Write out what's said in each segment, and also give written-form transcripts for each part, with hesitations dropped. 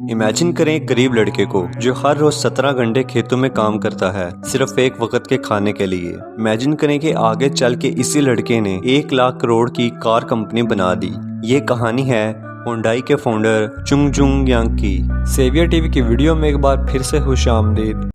Imagine करें एक गरीब लड़के को जो हर रोज 17 घंटे खेतों में काम करता है सिर्फ एक वक्त के खाने के लिए। इमेजिन करें कि आगे चल के इसी लड़के ने 1 लाख करोड़ की कार कंपनी बना दी। ये कहानी है हुंडई के फाउंडर चुंग जुंग यांग की। सेवियर टीवी की वीडियो में एक बार फिर से खुशामदीद।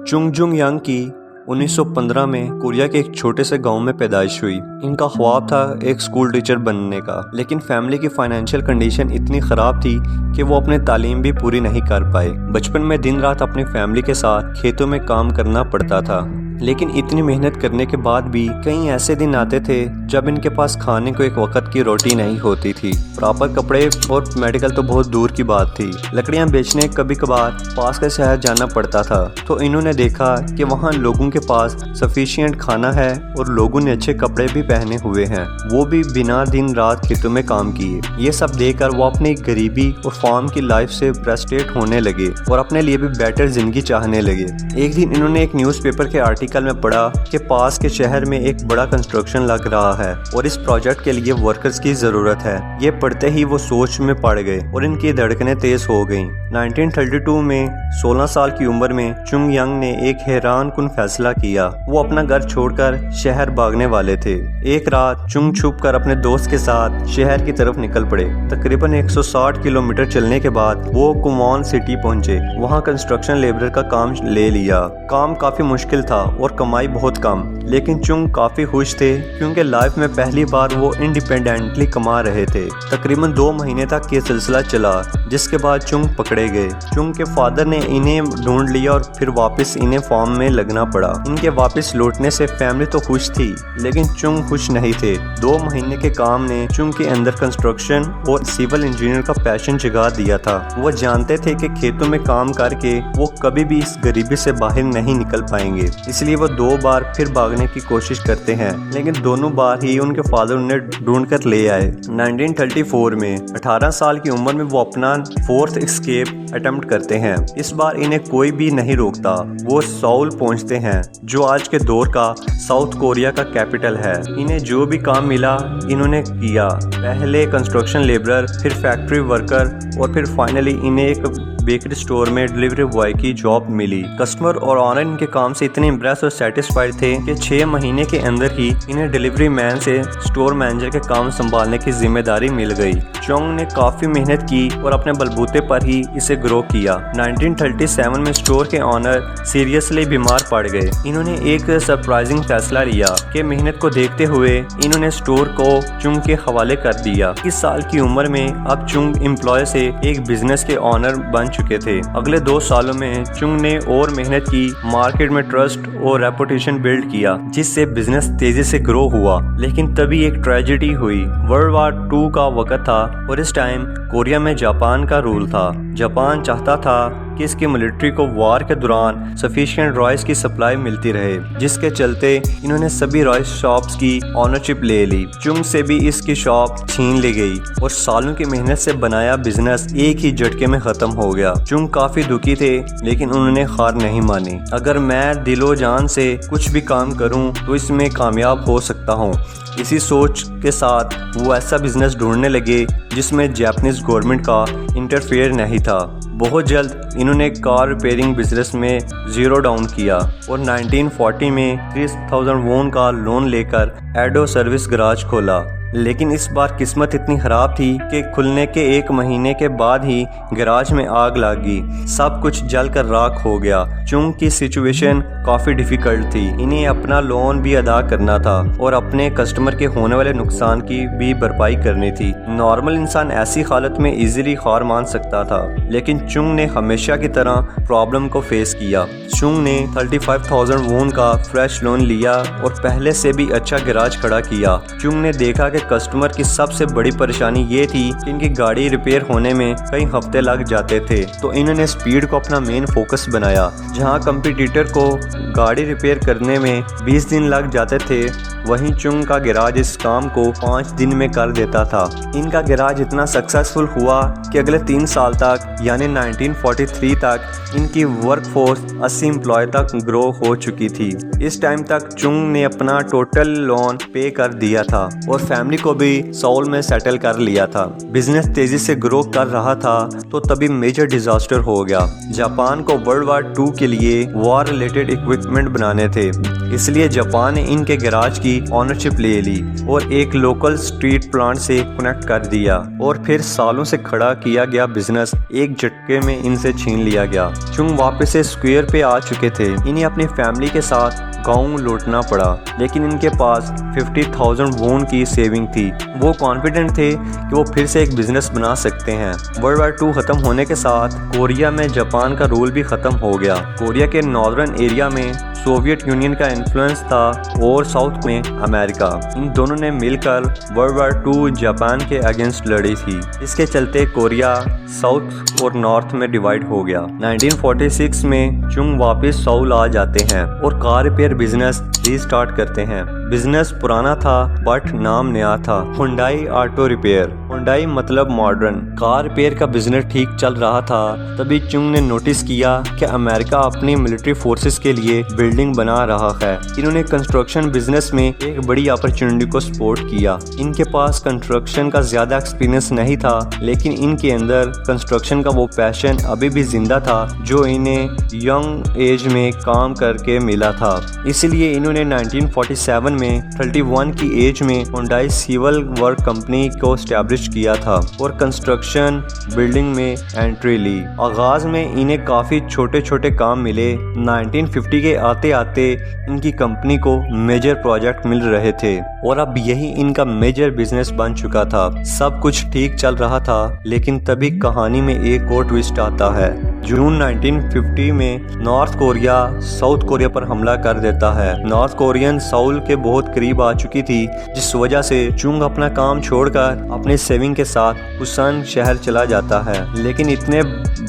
चुंग जुंग यांग की 1915 में कोरिया के एक छोटे से गांव में पैदाइश हुई। इनका ख्वाब था एक स्कूल टीचर बनने का, लेकिन फैमिली की फाइनेंशियल कंडीशन इतनी ख़राब थी कि वो अपने तालीम भी पूरी नहीं कर पाए। बचपन में दिन रात अपनी फैमिली के साथ खेतों में काम करना पड़ता था, लेकिन इतनी मेहनत करने के बाद भी कई ऐसे दिन आते थे जब इनके पास खाने को एक वक्त की रोटी नहीं होती थी। प्रॉपर कपड़े और मेडिकल तो बहुत दूर की बात थी। लकड़ियां बेचने कभी कभार पास के शहर जाना पड़ता था, तो इन्होंने देखा कि वहां लोगों के पास सफिशिएंट खाना है और लोगों ने अच्छे कपड़े भी पहने हुए हैं, वो भी बिना दिन रात खेतों में काम किए। ये सब देखकर वो अपनी गरीबी और फार्म की लाइफ से फ्रस्ट्रेट होने लगे और अपने लिए भी बेटर जिंदगी चाहने लगे। एक दिन इन्होंने एक न्यूज़पेपर के आर्टिकल में पढ़ा कि पास के शहर में एक बड़ा कंस्ट्रक्शन लग रहा है और इस प्रोजेक्ट के लिए वर्कर्स की जरूरत है। ये पढ़ते ही वो सोच में पड़ गए और इनकी धड़कनें तेज हो गईं। 1932 में 16 साल की उम्र में चुंग यांग ने एक हैरानकुन फैसला किया। वो अपना घर छोड़कर शहर भागने वाले थे। एक रात चुंग छुप कर अपने दोस्त के साथ शहर की तरफ निकल पड़े। तकरीबन 160 किलोमीटर चलने के बाद वो कुमॉन सिटी पहुंचे। वहां कंस्ट्रक्शन लेबर का काम ले लिया। काम काफी मुश्किल था और कमाई बहुत कम, लेकिन चुंग काफी खुश थे क्योंकि लाइफ में पहली बार वो इंडिपेंडेंटली कमा रहे थे। तकरीबन 2 महीने तक ये सिलसिला चला, जिसके बाद चुंग पकड़े गए। चुंग के फादर ने इन्हें ढूंढ लिया और फिर वापस इन्हें फार्म में लगना पड़ा। इनके वापस लौटने से फैमिली तो खुश थी, लेकिन चुंग खुश नहीं थे। 2 महीने के काम ने चुंग के अंदर कंस्ट्रक्शन और सिविल इंजीनियर का पैशन जगा दिया था। वो जानते थे कि खेतों में काम करके वो कभी भी इस गरीबी से बाहर नहीं निकल पाएंगे, इसलिए वो 2 बार फिर भागने की कोशिश करते हैं, लेकिन दोनों बार ही उनके फादर उन्हें ढूंढ कर ले आए। 1934 में 18 साल की उम्र में वो अपना 4th एस्केप अटेम्प्ट करते हैं। इस बार इन्हें कोई भी नहीं रोकता। वो सौल पहुंचते हैं, जो आज के दौर का साउथ कोरिया का कैपिटल है। इन्हें जो भी काम मिला इन्होंने किया। पहले कंस्ट्रक्शन लेबरर, फिर फैक्ट्री वर्कर और फिर फाइनली इन्हें एक बेकरी स्टोर में डिलीवरी बॉय की जॉब मिली। कस्टमर और ऑनर इनके काम से इतने इम्प्रेस और सेटिस्फाइड थे कि 6 महीने के अंदर ही इन्हें डिलीवरी मैन से स्टोर मैनेजर के काम संभालने की जिम्मेदारी मिल गई। चुंग ने काफी मेहनत की और अपने बलबूते पर ही इसे ग्रो किया। 1937 में स्टोर के ऑनर सीरियसली बीमार पड़ गए। इन्होंने एक सरप्राइजिंग फैसला लिया कि मेहनत को देखते हुए इन्होंने स्टोर को चुंग के हवाले कर दिया। 21 साल की उम्र में अब चुंग एम्प्लॉय से एक बिजनेस के ऑनर बन चुके थे। अगले 2 सालों में चुंग ने और मेहनत की, मार्केट में ट्रस्ट और रेपुटेशन बिल्ड किया, जिससे बिजनेस तेजी से ग्रो हुआ। लेकिन तभी एक ट्रेजेडी हुई। वर्ल्ड वार 2 का वक्त था और इस टाइम कोरिया में जापान का रूल था। जापान चाहता था कि इसकी मिलिट्री को वार के दौरान सफिशिएंट रॉयस की सप्लाई मिलती रहे, जिसके चलते इन्होंने सभी रॉयस शॉप्स की ओनरशिप ले ली। चुंग से भी इसकी शॉप छीन ली गई और सालों की मेहनत से बनाया बिजनेस एक ही झटके में खत्म हो गया। चुंग काफी दुखी थे, लेकिन उन्होंने हार नहीं मानी। अगर मैं दिलो जान से कुछ भी काम करूं तो इसमें कामयाब हो सकता हूं। इसी सोच के साथ वो ऐसा बिजनेस ढूंढने लगे जिसमें जापानीज गवर्नमेंट का इंटरफेयर नहीं था। बहुत जल्द इन्होंने कार रिपेयरिंग बिजनेस में जीरो डाउन किया और 1940 में 30,000 वॉन का लोन लेकर एडो सर्विस गराज खोला। लेकिन इस बार किस्मत इतनी खराब थी कि खुलने के 1 महीने के बाद ही गैराज में आग लगी। सब कुछ जलकर राख हो गया। चुंग की सिचुएशन काफी डिफिकल्ट थी। इन्हें अपना लोन भी अदा करना था और अपने कस्टमर के होने वाले नुकसान की भी भरपाई करनी थी। नॉर्मल इंसान ऐसी हालत में इजीली हार मान सकता था, लेकिन चुंग ने हमेशा की तरह प्रॉब्लम को फेस किया। चुंग ने 35,000 वॉन का फ्रेश लोन लिया और पहले से भी अच्छा गैराज खड़ा किया। चुंग ने देखा कि कस्टमर की सबसे बड़ी परेशानी ये थी कि इनकी गाड़ी रिपेयर होने में कई हफ्ते लग जाते थे, तो इन्होंने स्पीड को अपना मेन फोकस बनाया। जहां कंपटीटर को गाड़ी रिपेयर करने में 20 दिन लग जाते थे, वहीं चुंग का गैराज इस काम को 5 दिन में कर देता था। इनका गैराज इतना सक्सेसफुल हुआ कि अगले 3 साल तक यानी 1943 तक इनकी वर्कफोर्स 80 एम्प्लॉय तक ग्रो हो चुकी थी। इस टाइम तक चुंग ने अपना टोटल लोन पे कर दिया था और फैमिली फैमिली को भी सऊल में सेटल कर लिया था। बिजनेस तेजी से ग्रो कर रहा था तो तभी मेजर डिजास्टर हो गया। जापान को वर्ल्ड वार 2 के लिए वॉर रिलेटेड इक्विपमेंट बनाने थे, इसलिए जापान ने इनके गैराज की ओनरशिप ले ली और एक लोकल स्ट्रीट प्लांट से कनेक्ट कर दिया और फिर सालों से खड़ा किया गया बिजनेस एक झटके में इनसे छीन लिया गया। चुंग वापस से स्क्वायर पे आ चुके थे। इन्हें अपनी फैमिली के साथ गांव लौटना पड़ा, लेकिन इनके पास 50,000 वोन की सेविंग थी। वो कॉन्फिडेंट थे कि वो फिर से एक बिजनेस बना सकते हैं। वर्ल्ड वार 2 खत्म होने के साथ कोरिया में जापान का रूल भी खत्म हो गया। कोरिया के नॉर्दर्न एरिया में सोवियत यूनियन का इन्फ्लुएंस था और साउथ में अमेरिका। इन दोनों ने मिलकर वर्ल्ड वार 2 जापान के अगेंस्ट लड़ी थी। इसके चलते कोरिया साउथ और नॉर्थ में डिवाइड हो गया। 1946 में चुंग वापस सऊल आ जाते हैं और कार रिपेयर बिजनेस रीस्टार्ट करते हैं। बिजनेस पुराना था बट नाम नया था, हुंडई ऑटो रिपेयर। हुंडई मतलब मॉडर्न। कार रिपेयर का बिजनेस ठीक चल रहा था, तभी चुंग ने नोटिस किया कि अमेरिका अपनी मिलिट्री फोर्सेस के लिए बिल्डिंग बना रहा है। इन्होंने कंस्ट्रक्शन बिजनेस में एक बड़ी अपॉर्चुनिटी को सपोर्ट किया। इनके पास कंस्ट्रक्शन का ज्यादा एक्सपीरियंस नहीं था, लेकिन इनके अंदर कंस्ट्रक्शन का वो पैशन अभी भी जिंदा था जो इन्हें यंग एज में काम करके मिला था। इसलिए इन्होंने 1947 में 31 की एज में हुंडई सिविल वर्क कंपनी को एस्टैब्लिश किया था और कंस्ट्रक्शन बिल्डिंग में एंट्री ली। आगाज में इन्हें काफी छोटे छोटे काम मिले। 1950 के आते आते इनकी कंपनी को मेजर प्रोजेक्ट मिल रहे थे और अब यही इनका मेजर बिजनेस बन चुका था। सब कुछ ठीक चल रहा था, लेकिन तभी कहानी में एक और ट्विस्ट आता है। जून 1950 में नॉर्थ कोरिया साउथ कोरिया पर हमला कर देता है। नॉर्थ कोरियन सऊल के बहुत करीब आ चुकी थी, जिस वजह से चुंग अपना काम छोड़कर अपने सेविंग के साथ पुसान शहर चला जाता है। लेकिन इतने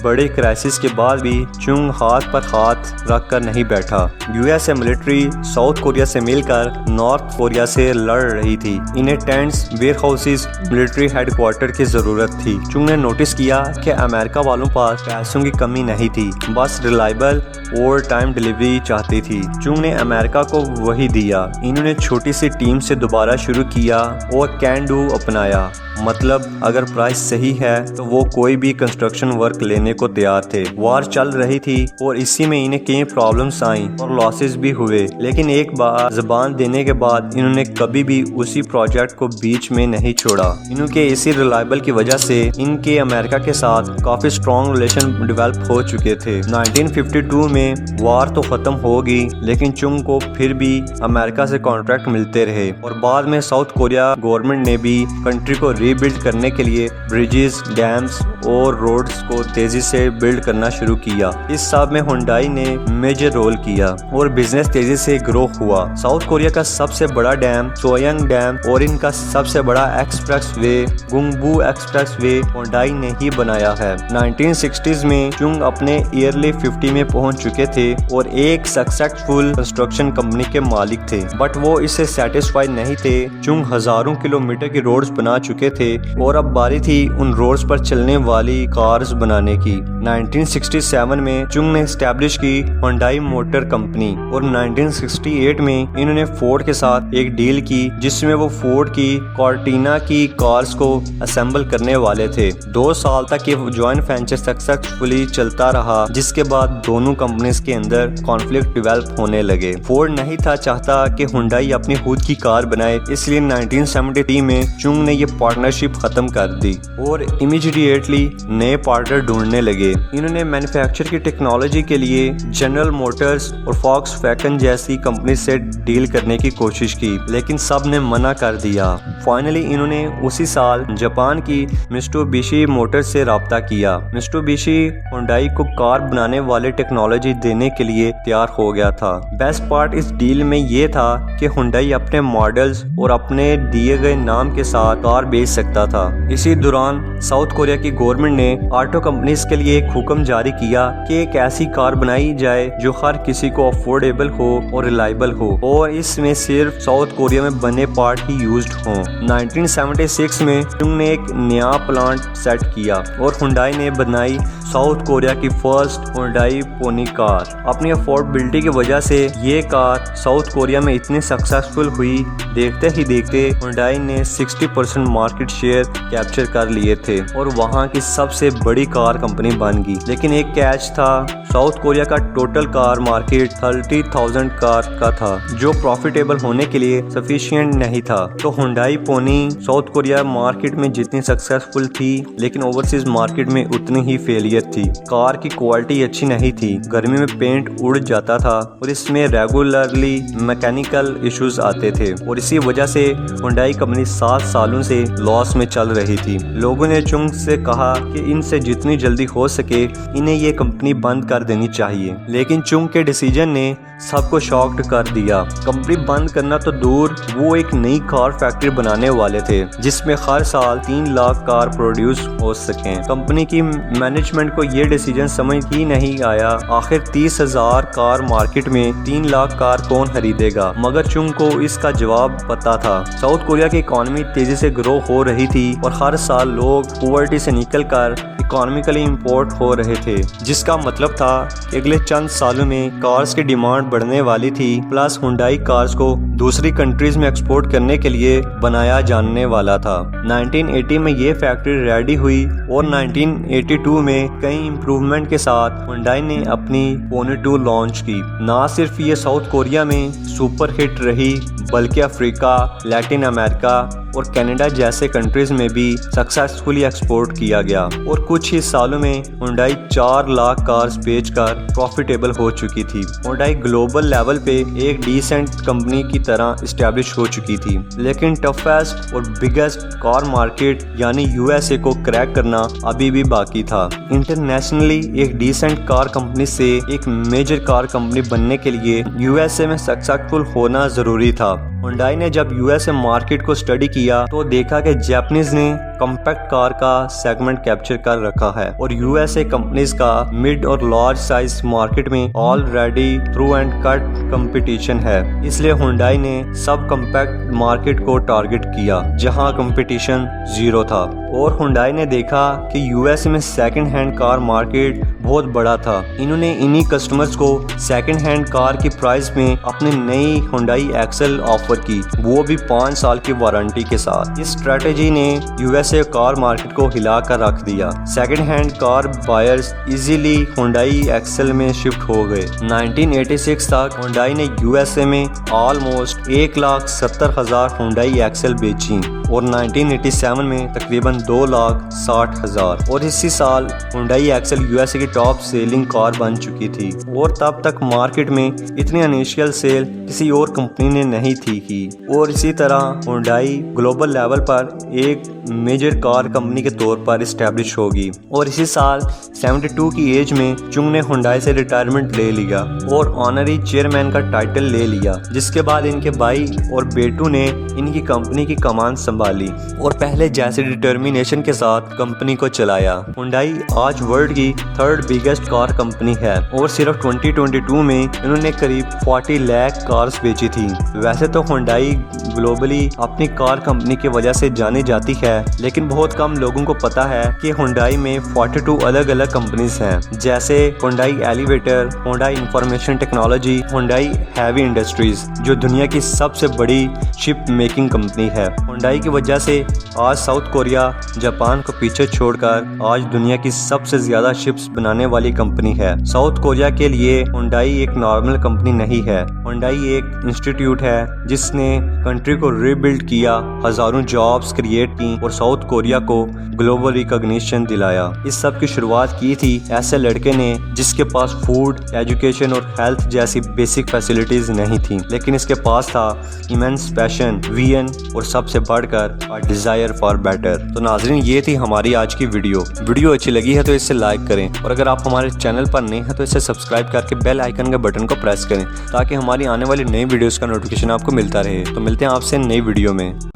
बड़े क्राइसिस के बाद भी चुंग हाथ पर हाथ रखकर नहीं बैठा। यूएस मिलिट्री साउथ कोरिया से मिलकर नॉर्थ कोरिया से लड़ रही थी। इन्हें tents, warehouses, military headquarter की जरूरत थी। चुंग ने नोटिस किया कि अमेरिका वालों पास पैसों की कमी नहीं थी, बस रिलायबल और टाइम डिलीवरी चाहती थी। चुंग ने अमेरिका को वही दिया। इन्होंने छोटी सी टीम से दोबारा शुरू किया और कैन डू अपनाया। मतलब अगर प्राइस सही है तो वो कोई भी कंस्ट्रक्शन वर्क लेने को तैयार थे। वार चल रही थी और इसी में इन्हें कई प्रॉब्लम्स आई और लॉसेस भी हुए, लेकिन एक बार जुबान देने के बाद इन्होंने कभी भी उसी प्रोजेक्ट को बीच में नहीं छोड़ा। इनके इसी रिलायबल की वजह से इनके अमेरिका के साथ काफी स्ट्रॉन्ग रिलेशन डेवलप हो चुके थे। 1952 में वार तो खत्म होगी, लेकिन चुंग को फिर भी अमेरिका से कॉन्ट्रैक्ट मिलते रहे और बाद में साउथ कोरिया गवर्नमेंट ने भी कंट्री को रीबिल्ड करने के लिए ब्रिजेस, डैम्स और रोड्स को तेजी से बिल्ड करना शुरू किया। इस सब में हुंडई ने मेजर रोल किया और बिजनेस तेजी से ग्रो हुआ। साउथ कोरिया का सबसे बड़ा डैम सोयंग डैम और इनका सबसे बड़ा एक्सप्रेस वे गुंगबू एक्सप्रेस वे हुंडई ने ही बनाया है। 1960s में चुंग अपने ईयरली 50 में पहुंच चुके थे और एक सक्सेसफुल कंस्ट्रक्शन कंपनी के मालिक थे, बट वो इससे सेटिस्फाइड नहीं थे। चुंग हजारों किलोमीटर की रोड्स बना चुके थे और अब बारी थी उन रोड्स पर चलने वाली कार्स बनाने की। 1967 में चुंग ने एस्टैब्लिश की हुंडई मोटर कंपनी और 1968 में इन्होंने फोर्ड के साथ एक डील की जिसमें वो फोर्ड की कॉर्टिना की कार्स को असेंबल करने वाले थे। 2 साल तक ये जॉइंट वेंचर सक्सेसफुली चलता रहा, जिसके बाद दोनों कंपनीज के अंदर कॉन्फ्लिक्ट डेवलप होने लगे। फोर्ड नहीं था चाहता कि हुंडई अपनी खुद की कार बनाए, इसलिए 1973 में चुंग ने ये पार्टनरशिप खत्म कर दी और इमीडिएटली नए पार्टनर ढूंढने लगे। इन्होंने मैन्युफैक्चर की टेक्नोलॉजी के लिए जनरल मोटर्स और फॉक्सवैगन जैसी कंपनी से डील करने की कोशिश की, लेकिन सब ने मना कर दिया। फाइनली इन्होंने उसी साल जापान की मित्सुबिशी मोटर्स से राब्ता किया। मित्सुबिशी हुंडई को कार बनाने वाले टेक्नोलॉजी देने के लिए तैयार हो गया था। बेस्ट पार्ट इस डील में ये था कि हुंडई अपने मॉडल्स और अपने दिए गए नाम के साथ कार बेच सकता था। इसी दौरान साउथ कोरिया की गवर्नमेंट ने ऑटो कंपनीज के लिए एक हुक्म जारी किया कि एक ऐसी कार बनाई जाए जो हर किसी को अफोर्डेबल हो और रिलायबल हो और इसमें सिर्फ साउथ कोरिया में बने पार्ट ही यूज्ड हों। 1976 में चुंग ने एक नया प्लांट सेट किया और हुंडई ने बनाई साउथ कोरिया की फर्स्ट हुंडई पोनी कार। अपनी अफोर्डेबिलिटी की वजह से ये कार साउथ कोरिया में इतनी सक्सेसफुल हुई, देखते ही देखते हुंडई ने 60% मार्केट शेयर कैप्चर कर लिए थे और वहाँ की सबसे बड़ी कार कंपनी बन गई। लेकिन एक कैच था, साउथ कोरिया का टोटल कार मार्केट 30,000 कार का था, जो प्रॉफिटेबल होने के लिए सफिशिएंट नहीं था। तो Hyundai Pony South Korea market में जितनी सक्सेसफुल थी, लेकिन ओवरसीज मार्केट में उतनी ही फेलियर थी। कार की क्वालिटी अच्छी नहीं थी, गर्मी में पेंट उड़ जाता था और इसमें रेगुलरली मैकेनिकल इश्यूज आते थे और इसी वजह से हुंडई कंपनी 7 सालों से लॉस में चल रही थी। लोगों ने चुंग से कहा कि इनसे जितनी जल्दी हो सके इन्हें ये कंपनी बंद कर देनी चाहिए, लेकिन चुंग के डिसीजन ने सबको शॉक्ड कर दिया। कंपनी बंद करना तो दूर, वो एक नई कार फैक्ट्री बनाने वाले थे जिसमें हर साल 3 लाख कार प्रोड्यूस हो सकें। कंपनी की मैनेजमेंट को ये डिसीजन समझ ही नहीं आया। आखिर 30,000 कार मार्केट में 3 लाख कार कौन खरीदेगा? मगर चुंग को इसका जवाब पता था। साउथ कोरिया की इकोनॉमी तेजी से ग्रो हो रही थी और हर साल लोग पॉवर्टी से निकलकर इकोनॉमिकली इंपोर्ट हो रहे थे, जिसका मतलब था कि अगले चंद सालों में कार्स की डिमांड बढ़ने वाली थी। प्लस हुंडई कार्स को दूसरी कंट्रीज में एक्सपोर्ट करने के लिए बनाया जाने वाला था। 1980 में ये फैक्ट्री रेडी हुई और 1982 में कई इम्प्रूवमेंट के साथ हुंडई ने अपनी पोनी 2 लॉन्च की। ना सिर्फ ये साउथ कोरिया में सुपर हिट रही, बल्कि अफ्रीका, लैटिन अमेरिका और कनाडा जैसे कंट्रीज में भी सक्सेसफुली एक्सपोर्ट किया गया और कुछ ही सालों में हुंडई 4 लाख कार्स बेचकर प्रॉफिटेबल हो चुकी थी। हुंडई ग्लोबल लेवल पे एक डिसेंट कंपनी की तरह एस्टेब्लिश हो चुकी थी, लेकिन टफेस्ट और बिगेस्ट कार मार्केट यानी यूएसए को क्रैक करना अभी भी बाकी था। इंटरनेशनली एक डिसेंट कार कंपनी से एक मेजर कार कंपनी बनने के लिए यूएसए में सक्सेसफुल होना जरूरी था। हुंडई ने जब यूएसए मार्केट को स्टडी किया तो देखा कि जापानीज ने कॉम्पैक्ट कार का सेगमेंट कैप्चर कर रखा है और यूएसए कंपनीज का मिड और लार्ज साइज मार्केट में already through and cut competition है। इसलिए हुंडई ने सब कॉम्पैक्ट मार्केट को टारगेट किया जहां कंपटीशन जीरो था और हुंडई ने देखा कि यूएसए में सेकंड हैंड कार मार्केट बहुत बड़ा था। इन्होंने इन्हीं कस्टमर्स को सेकंड हैंड कार की प्राइस में अपनी नई हुंडई एक्सेल ऑफर की, वो भी 5 साल की वारंटी के साथ। इस स्ट्रेटेजी ने यूएसए कार मार्केट को हिला कर रख दिया। Second hand car buyers easily Hyundai Excel में शिफ्ट हो गए। 1986 तक हुंडई ने यूएसए में ऑलमोस्ट 1,70,000 हुंडई एक्सेल बेची और 1987 में तकरीबन 2,60,000 और इसी साल हुंडई एक्सेल यूएसए की टॉप सेलिंग कार बन चुकी थी और तब तक मार्केट में इतनी इनिशियल सेल किसी और कंपनी ने नहीं थी की। और इसी तरह हुंडई ग्लोबल लेवल पर एक मेजर कार कंपनी के तौर पर इस्टेब्लिश होगी और इसी साल 72 की एज में चुंग ने हुंडई से रिटायरमेंट ले लिया और ऑनरी चेयरमैन का टाइटल ले लिया, जिसके बाद इनके भाई और बेटू ने इनकी कंपनी की कमान संभाली और पहले जैसे डिटर्मिनेशन के साथ कंपनी को चलाया। हुंडई आज वर्ल्ड की 3rd बिगेस्ट कार कंपनी है और सिर्फ 2022 में इन्होंने करीब 40 लाख कार्स बेची थी। वैसे तो हुंडई ग्लोबली अपनी कार कंपनी की वजह से जानी जाती है, लेकिन बहुत कम लोगों को पता है कि हुंडई में 42 अलग अलग कंपनीज हैं, जैसे Hyundai elevator, Hyundai information technology, Hyundai heavy industries जो दुनिया की सबसे बड़ी शिप मेकिंग कंपनी है। हुंडई की वजह से आज साउथ कोरिया जापान को पीछे छोड़कर आज दुनिया की सबसे ज्यादा शिप्स बनाने वाली कंपनी है। साउथ कोरिया के लिए हुंडई एक नॉर्मल कंपनी नहीं है। हुंडई एक इंस्टीट्यूट है जिसने कंट्री को रीबिल्ड किया, हजारों जॉब्स क्रिएट की और साउथ कोरिया को ग्लोबल रिकॉग्निशन दिलाया। इस सब की शुरुआत की थी ऐसे लड़के ने जिसके पास फूड, एजुकेशन और हेल्थ जैसी बेसिक फैसिलिटीज नहीं थी, लेकिन इसके पास था इमेंस पैशन, विजन और सबसे बढ़कर अ डिजायर फॉर बेटर। तो नाजरीन, ये थी हमारी आज की वीडियो अच्छी लगी है तो इसे लाइक करें और अगर आप हमारे चैनल पर नए हैं तो इसे सब्सक्राइब करके बेल आइकन के बटन को प्रेस करें ताकि हमारी आने वाली नई वीडियोस का नोटिफिकेशन आपको मिलता रहे। तो मिलते हैं आपसे नई वीडियो में।